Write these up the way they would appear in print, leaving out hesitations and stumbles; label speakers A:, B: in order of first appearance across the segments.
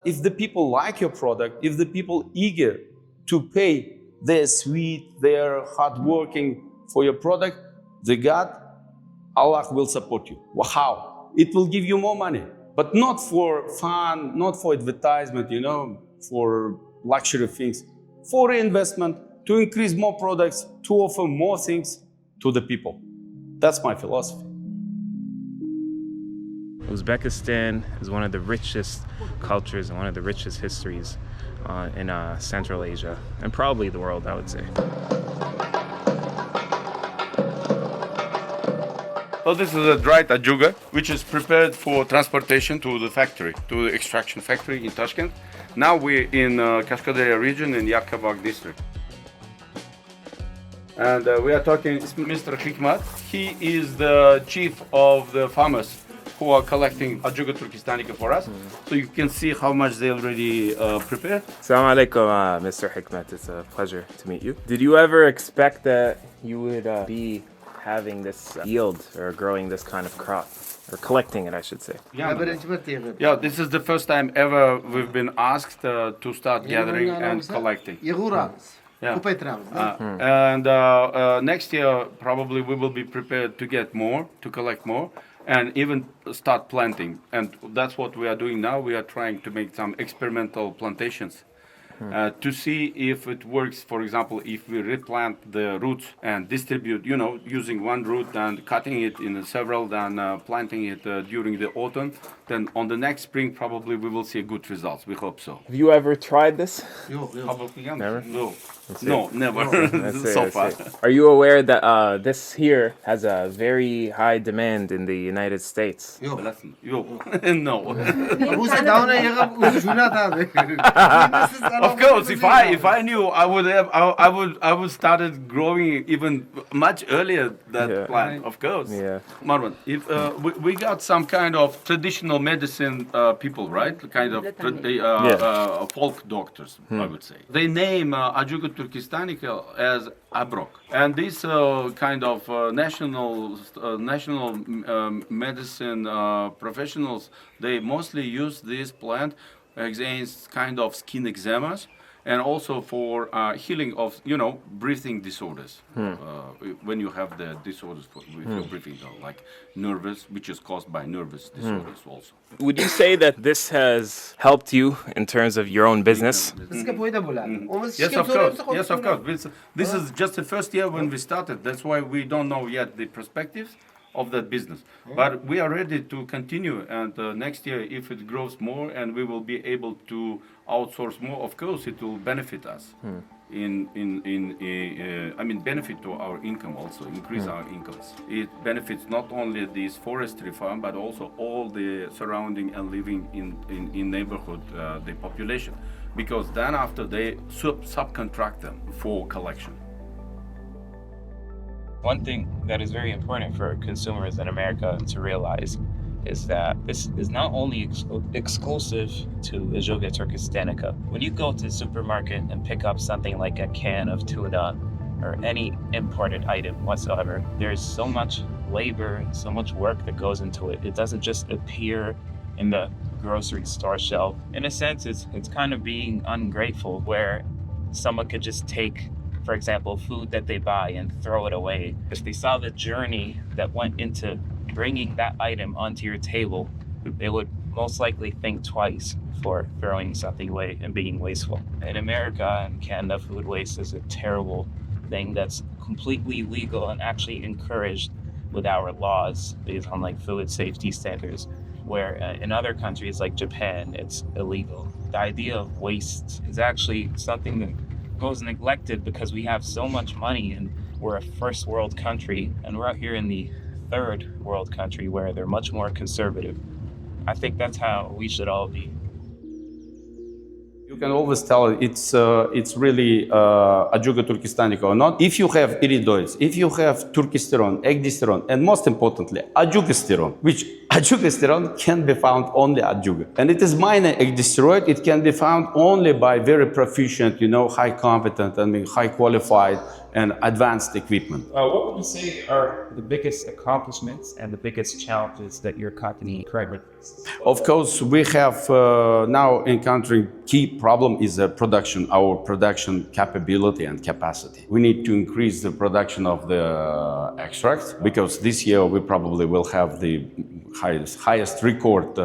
A: If the people like your product, if the people eager to pay their sweet, their hard working for your product, the God, Allah will support you. How? It will give you more money, but not for fun, not for advertisement, for luxury things, for reinvestment, to increase more products, to offer more things to the people. That's my philosophy.
B: Uzbekistan is one of the richest cultures and one of the richest histories in Central Asia, and probably the world, I would say.
A: So this is a dried Ajuga, which is prepared for transportation to the factory, to the extraction factory in Tashkent. Now we're in Kashkadarya region in Yakkabog district. And we are talking Mr. Hikmat. He is the chief of the farmers who are collecting Ajuga Turkestanica for us. So you can see how much they already prepared.
B: Assalamu alaikum, Mr. Hikmat. It's a pleasure to meet you. Did you ever expect that you would be having this yield or growing this kind of crop? Or collecting it, I should say.
A: Yeah, this is the first time ever we've been asked to start gathering and collecting. Yeah. And next year, probably we will be prepared to get more, to collect more, and even start planting. And that's what we are doing now. We are trying to make some experimental plantations to see if it works. For example, if we replant the roots and distribute, using one root and cutting it in several, then planting it during the autumn, then on the next spring, probably we will see good results. We hope so.
B: Have you ever tried this?
A: Never? No, never. So far.
B: Are you aware that this here has a very high demand in the United States?
A: No. Of course, if I knew, I would started growing even much earlier that plant. Of course.
B: Yeah.
A: Marwan, if we got some kind of traditional medicine people, right? Kind of folk doctors, I would say. They name Ajuga Turkestanica as Abrok, and these kind of national medicine professionals, they mostly use this plant against kind of skin eczemas, and also for healing of breathing disorders. When you have the disorders with your breathing, like nervous, which is caused by nervous disorders also.
B: Would you say that this has helped you in terms of your own business?
A: Yes, of course. Yes, of course. This is just the first year when we started. That's why we don't know yet the perspectives of that business. But we are ready to continue, and next year, if it grows more and we will be able to outsource more, of course, it will benefit us. Benefit to our income also, increase our incomes. It benefits not only this forestry farm, but also all the surrounding and living in neighborhood, the population, because then after they subcontract them for collection.
B: One thing that is very important for consumers in America to realize is that this is not only exclusive to Ajuga Turkestanica. When you go to the supermarket and pick up something like a can of tuna or any imported item whatsoever, there's so much labor and so much work that goes into it. It doesn't just appear in the grocery store shelf. In a sense, it's kind of being ungrateful, where someone could just take, for example, food that they buy and throw it away. If they saw the journey that went into bringing that item onto your table, they would most likely think twice before throwing something away and being wasteful. In America and Canada, food waste is a terrible thing that's completely legal and actually encouraged with our laws based on food safety standards, where in other countries like Japan, it's illegal. The idea of waste is actually something that goes neglected because we have so much money and we're a first world country, and we're out here in the third world country where they're much more conservative. I think that's how we should all be.
A: You can always tell it's really Ajuga Turkestanica or not. If you have iridoids, if you have turkesterone, ecdysterone, and most importantly, Ajugasterone, which Turkesterone can be found only at Ajuga. And it is minor ecdysteroid. It can be found only by very proficient, high competent, high qualified and advanced equipment.
B: What would you say are the biggest accomplishments and the biggest challenges that your company currently faces?
A: Of course, we have now encountering key problem is our production capability and capacity. We need to increase the production of the extracts because this year we probably will have the highest record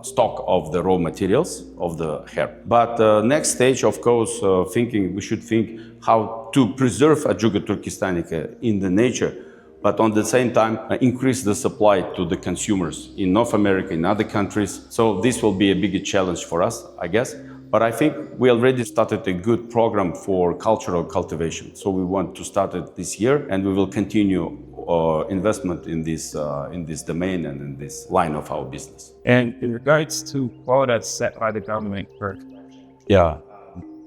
A: stock of the raw materials of the herb. But next stage, of course, we should think how to preserve Ajuga turkestanica in the nature, but on the same time increase the supply to the consumers in North America, in other countries. So this will be a big challenge for us, I guess. But I think we already started a good program for cultural cultivation. So we want to start it this year, and we will continue investment in this domain and in this line of our business.
B: And in regards to quotas set by the government for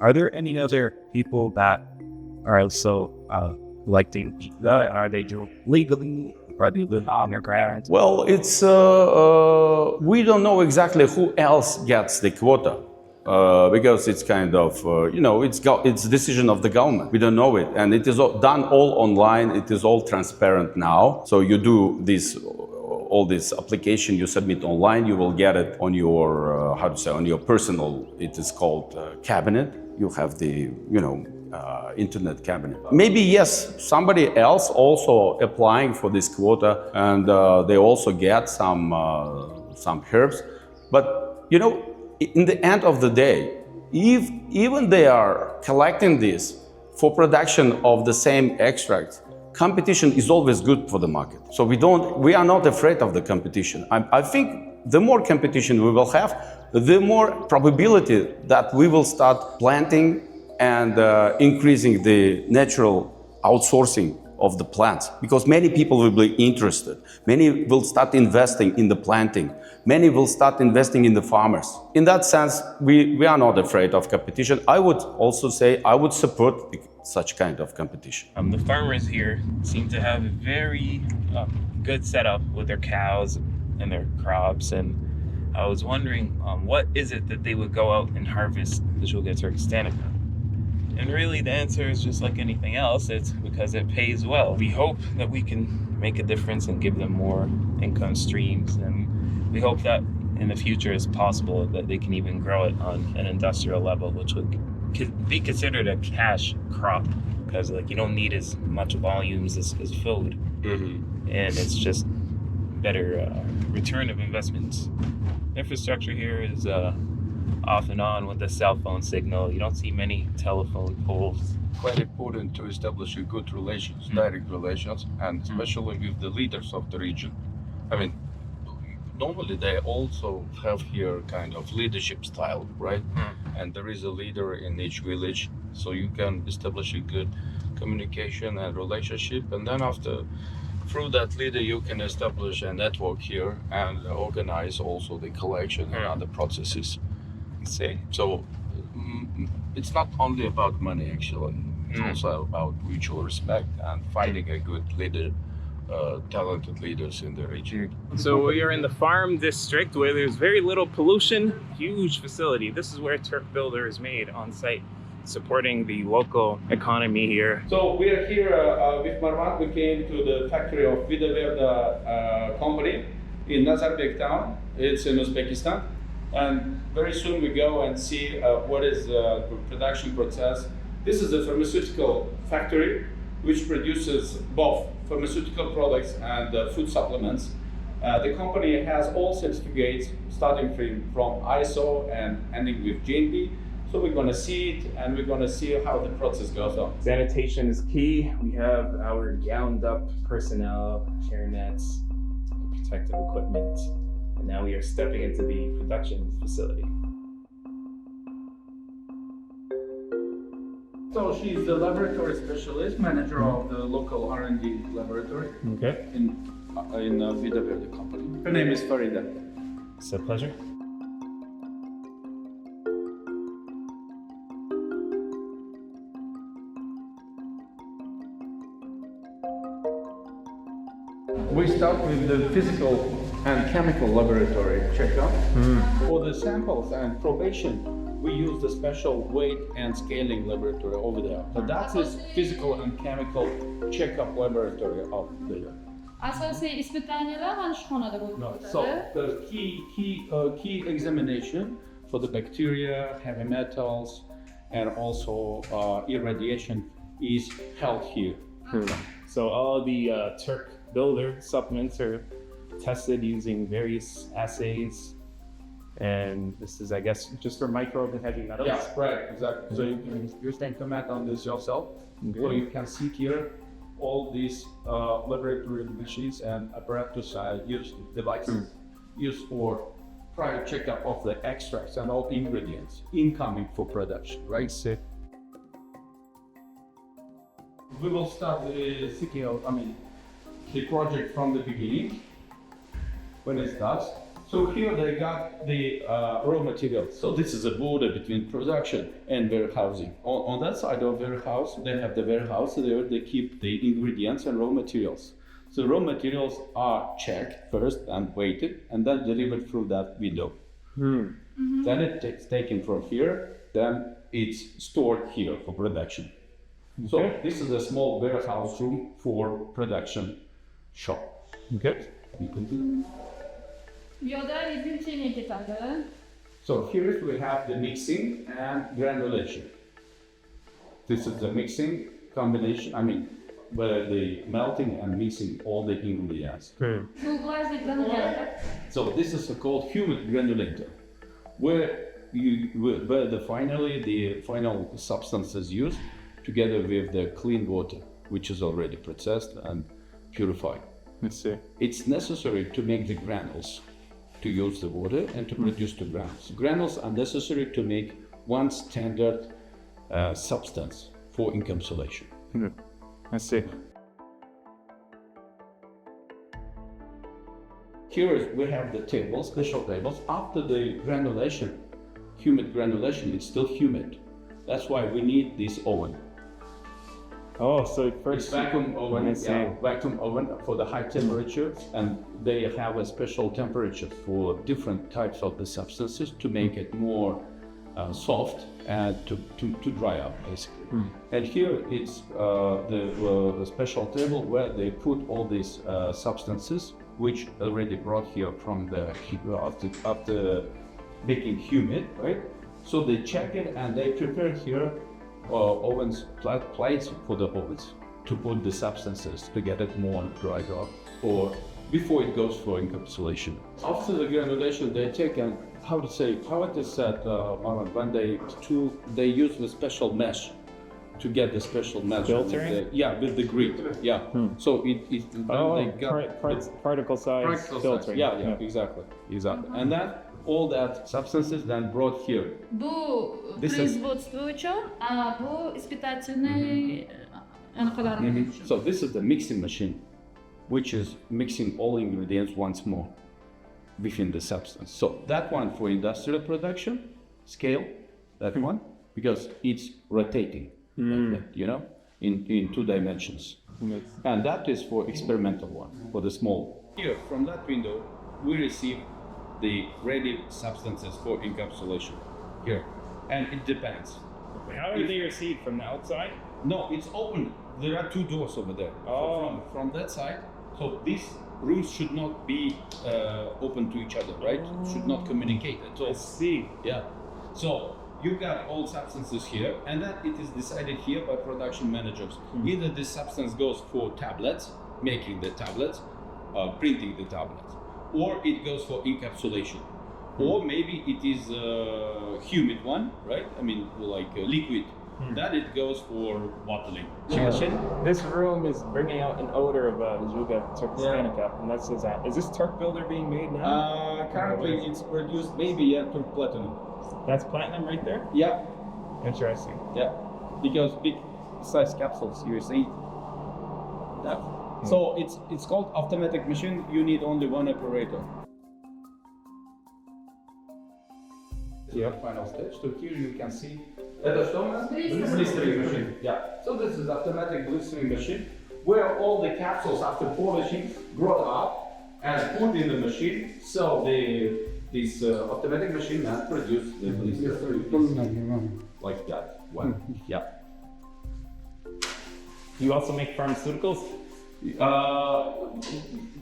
B: are there any other people that are also collecting? Are they doing legally? Are they living on their ground?
A: Well, it's we don't know exactly who else gets the quota. Because it's kind of, it's decision of the government. We don't know it. And it is done all online. It is all transparent now. So you do all this application you submit online, you will get it on your, on your personal, it is called cabinet. You have the, internet cabinet. Maybe, yes, somebody else also applying for this quota and they also get some herbs. But, in the end of the day, if even they are collecting this for production of the same extract, competition is always good for the market. So we are not afraid of the competition. I think the more competition we will have, the more probability that we will start planting and increasing the natural outsourcing of the plants, because many people will be interested. Many will start investing in the planting. Many will start investing in the farmers. In that sense, we are not afraid of competition. I would also say I would support such kind of competition.
B: The farmers here seem to have a very good setup with their cows and their crops, and I was wondering what is it that they would go out and harvest the Ajuga turkestanica? And really the answer is just like anything else, it's because it pays well. We hope that we can make a difference and give them more income streams, and we hope that in the future it's possible that they can even grow it on an industrial level, which would be considered a cash crop, because you don't need as much volumes as food. And it's just better return of investments. Infrastructure here is off and on with the cell phone signal. You don't see many telephone poles.
C: Quite important to establish a good relations, direct relations, and especially with the leaders of the region. I mean, normally they also have here kind of leadership style, right? And there is a leader in each village, so you can establish a good communication and relationship, and then through that leader you can establish a network here and organize also the collection and other processes. So it's not only about money, actually. It's also about mutual respect and finding a good leader, talented leaders in the region.
B: So we are in the farm district where there's very little pollution, huge facility. This is where Turk Builder is made on site, supporting the local economy here.
A: So we are here with Marwan. We came to the factory of Vida Verde company in Nazarbek town. It's in Uzbekistan. And very soon we go and see what is the production process. This is a pharmaceutical factory which produces both pharmaceutical products and food supplements. The company has all certificates starting from ISO and ending with GMP. So we're going to see it and we're going to see how the process goes on.
B: Sanitation is key. We have our gowned up personnel, hairnets, protective equipment. And now we are stepping into the production facility.
A: So she's the laboratory specialist, manager of the local R&D laboratory in Vida Verde company. Her name is Farida.
B: It's a pleasure.
C: we start with the physical and chemical laboratory checkup. For the samples and probation, we use the special weight and scaling laboratory over there. So that is physical and chemical checkup laboratory of the.
D: Asosiy испытаниялар mana shu xonada bo'lib
C: Right.
D: o'tadi.
C: So the key examination for the bacteria, heavy metals, and also irradiation is held here.
B: So all the Turk builder supplements are tested using various assays, and this is, I guess, just for microbe and heavy metals.
C: Yeah, right, exactly. So you can comment on this yourself. So you can see here all these laboratory machines and apparatus used devices used for prior checkup of the extracts and all ingredients incoming for production, right?
B: Sick.
C: We will start the the project from the beginning when it starts. So here they got the raw materials. So this is a border between production and warehousing. On that side of warehouse, they have the warehouse there. They keep the ingredients and raw materials. So raw materials are checked first and weighted, and then delivered through that window. Then it's taken from here. Then it's stored here for production. So this is a small warehouse room for production shop.
B: Okay.
C: We continue.
D: Bu yoqda izilcheniya ketadi.
C: So here we have the mixing and granulation. This is the mixing combination, where the melting and mixing all the ingredients.
D: Bu glazliklanadi.
C: So this is called humid granulator, where the final substance is used together with the clean water, which is already processed and purified.
B: Let's see.
C: It's necessary to make the granules, to use the water and to produce the granules. Granules are necessary to make one standard substance for encapsulation.
B: I see.
C: Here we have the tables, special tables. After the granulation, humid granulation, it's still humid. That's why we need this oven.
B: Oh, so first
C: It's vacuum oven,
B: I see.
C: vacuum oven for the high temperature, and they have a special temperature for different types of the substances to make it more soft and to dry out, basically. And here it's the special table where they put all these substances, which already brought here from the after making humid, right? So they check it and they prepare here ovens, plates for the ovens to put the substances to get it more dried out or before it goes for encapsulation. After the granulation, they take and how it is said, when they use the special mesh to get the special mesh.
B: Filtering?
C: With the grit. Yeah. So they got
B: particle size
C: particle
B: filtering.
C: size. Yeah, exactly. And then all that substances then brought here.
D: Bu
C: This is-
D: производство uchun, a bu испытательный aniqlarni.
C: So this is the mixing machine, which is mixing all ingredients once more within the substance. So that one for industrial production scale, that one, because it's rotating, like that, in 2 dimensions. And that is for experimental one, for the small. Here, from that window, we receive the ready substances for encapsulation. Here, and it depends.
B: How are they received from the outside?
C: No, it's open. There are 2 doors over there.
B: Oh.
C: So from that side. So these rooms should not be open to each other, right? Should not communicate at all.
B: I see.
C: Yeah. So you got all substances here, and then it is decided here by production managers. Either this substance goes for tablets, making the tablets, printing the tablets, or it goes for encapsulation. Or maybe it is a humid one, right? Like a liquid. Then it goes for bottling.
B: This room is bringing out an odor of Ajuga Turkesteroone, and that's that. Is this Turk builder being made now?
C: Currently it's produced to platinum.
B: That's platinum right there?
C: Yeah,
B: Interesting.
C: yeah. Because big size capsules, you see. Yeah. So it's called automatic machine. You need only one operator. Yeah, final stage. So here you can see. Это что у нас? Blistering machine. Yeah. So this is automatic blistering machine.
A: where all the capsules after polishing brought up and put in the machine. So this automatic machine can produce the blister like that one. Yeah.
E: You also make pharmaceuticals?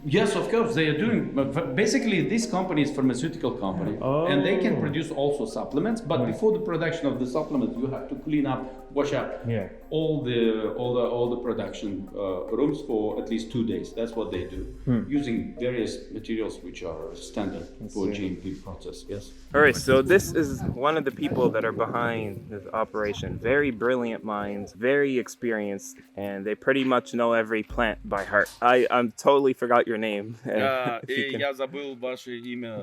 A: Yes, of course, they are doing. But basically, this company is pharmaceutical company, and they can produce also supplements. But before the production of the supplements, you have to clean up, wash up all the production rooms for at least 2 days. That's what they do, using various materials which are standard for GMP process. Yes.
B: All right, so this is one of the people that are behind this operation. Very brilliant minds, very experienced, and they pretty much know every plant by heart. I'm totally forgot your name.
A: Я забыл ваше имя.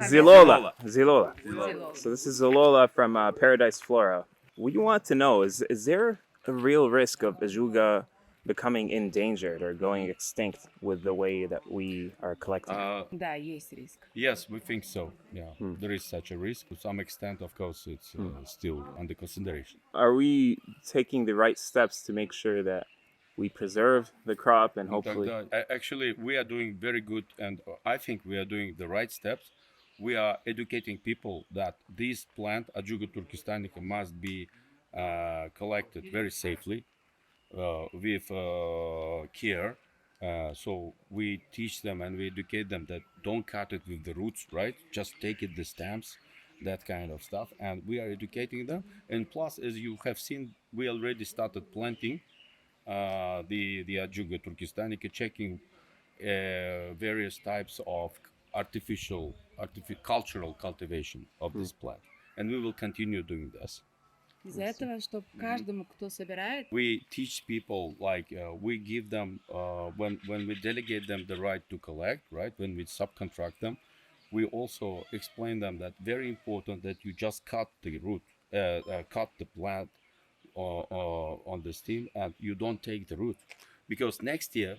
B: Zilola. So this is Zilola from Paradise Flora. We want to know, is there a real risk of Ajuga becoming endangered or going extinct with the way that we are collecting?
F: Да, есть риск.
A: Yes, we think so. Yeah, there is such a risk. To some extent, of course, it's still under consideration.
B: Are we taking the right steps to make sure that we preserve the crop and hopefully...
A: Actually, we are doing very good, and I think we are doing the right steps. We are educating people that this plant, Ajuga turkestanica, must be collected very safely with care. So we teach them and we educate them that don't cut it with the roots, right? Just take it the stems, that kind of stuff. And we are educating them. And plus, as you have seen, we already started planting the Ajuga turkestanica, checking various types of artificial cultural cultivation of this plant, and we will continue doing this.
F: Из-за этого, чтобы каждому, кто собирает,
A: We teach people, like we give them when we delegate them the right to collect, right? When we subcontract them, we also explain them that very important that you just cut the root, cut the plant on the stem, and you don't take the root, because next year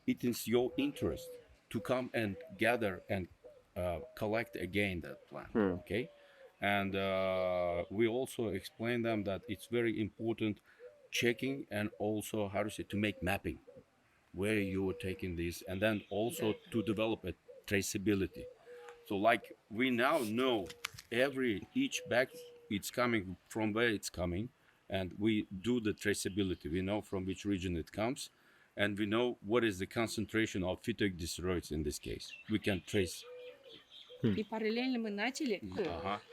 A: it is your interest to come and gather and collect again that plant. Okay, and we also explain them that it's very important checking and also to make mapping where you are taking this, and then also to develop a traceability. So like we now know each bag it's coming from where it's coming, and we do the traceability. We know from which region it comes, and we know what is the concentration of phytoegdesteroids in this case. We can trace.
F: и параллельно мы начали,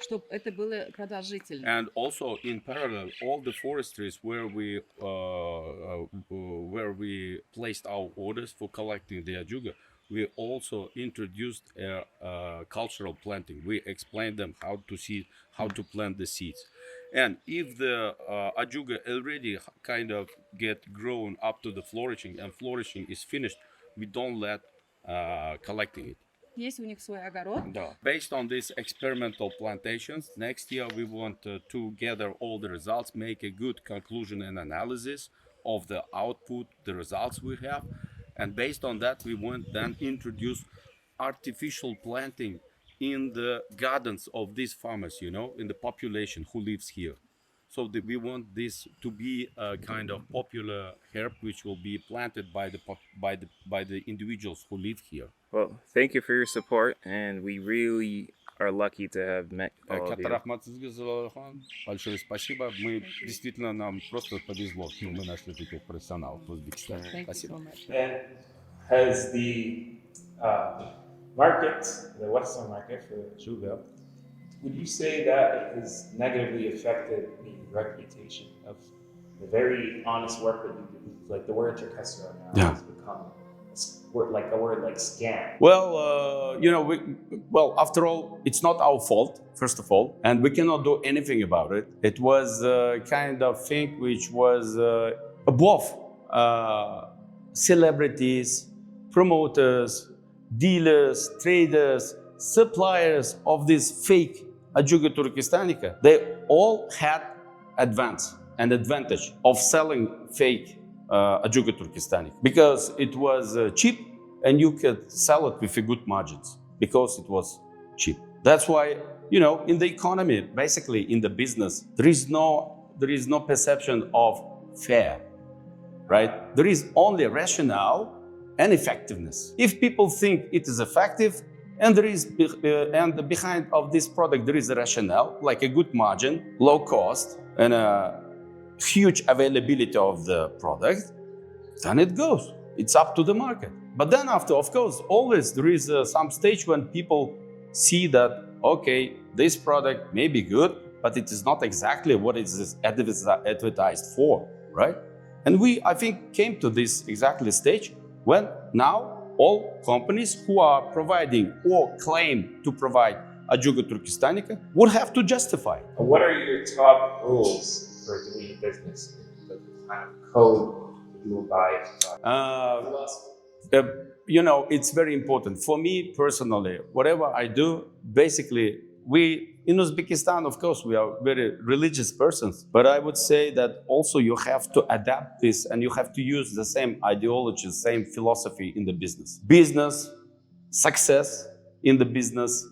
F: чтобы это было продолжительно.
A: And also in parallel, all the forestries where we placed our orders for collecting the Ajuga, we also introduced cultural planting. We explained them how to plant the seeds. And if the Ajuga already kind of get grown up to the flourishing, and flourishing is finished, we don't let collecting it.
F: Есть у них свой огород.
A: Based on these experimental plantations, next year we want to gather all the results, make a good conclusion and analysis of the output, the results we have, and based on that we want then introduce artificial planting in the gardens of these farmers, in the population who lives here. So we want this to be a kind of popular herb which will be planted by the individuals who live here.
B: Well, thank you for your support, and we really are lucky to have met all of you.
A: Рахмат сізге, Зилалахан. Большое спасибо. Действительно, нам просто повезло, что мы нашли таких профессионалов в Узбекистане. Спасибо.
E: And has the market, the Western market for Ajuga, would you say that it has negatively affected the reputation of the very honest work that you do? Like the word Turkesterone now has become a word like scam.
A: Well, after all, it's not our fault, first of all, and we cannot do anything about it. It was a kind of thing which was above celebrities, promoters, dealers, traders, suppliers of this fake Ajuga turkestanica. They all had advantage of selling fake Ajuga turkestanica, because it was cheap and you could sell it with a good margins because it was cheap. That's why, in the economy, basically in the business, there is no perception of fair, right? There is only rationale and effectiveness. If people think it is effective, and there is and behind of this product there is a rationale, like a good margin, low cost, and a huge availability of the product, then it goes. It's up to the market. But then after, of course, always there is some stage when people see that, okay, this product may be good, but it is not exactly what it is advertised for, right? And we, I think, came to this exactly stage when now all companies who are providing or claim to provide Ajuga Turkestanica would have to justify.
E: What are your top rules for doing business? The kind of code you will buy?
A: You know, it's very important. For me personally, whatever I do, basically, we in Uzbekistan, of course, we are very religious persons, but I would say that also you have to adapt this and you have to use the same ideology, same philosophy in the business. Business, success in the business,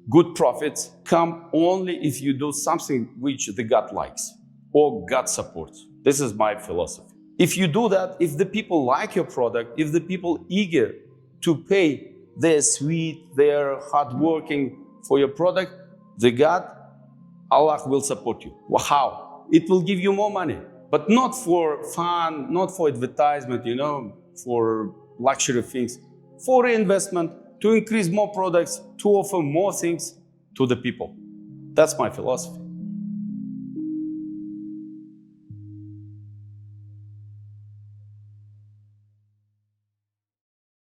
A: good profits come only if you do something which the God likes or God supports. This is my philosophy. If you do that, if the people like your product, if the people eager to pay their sweet, their hard working for your product, the God, Allah will support you. How? It will give you more money, but not for fun, not for advertisement, you know, for luxury things, for reinvestment, to increase more products, to offer more things to the people. That's my philosophy.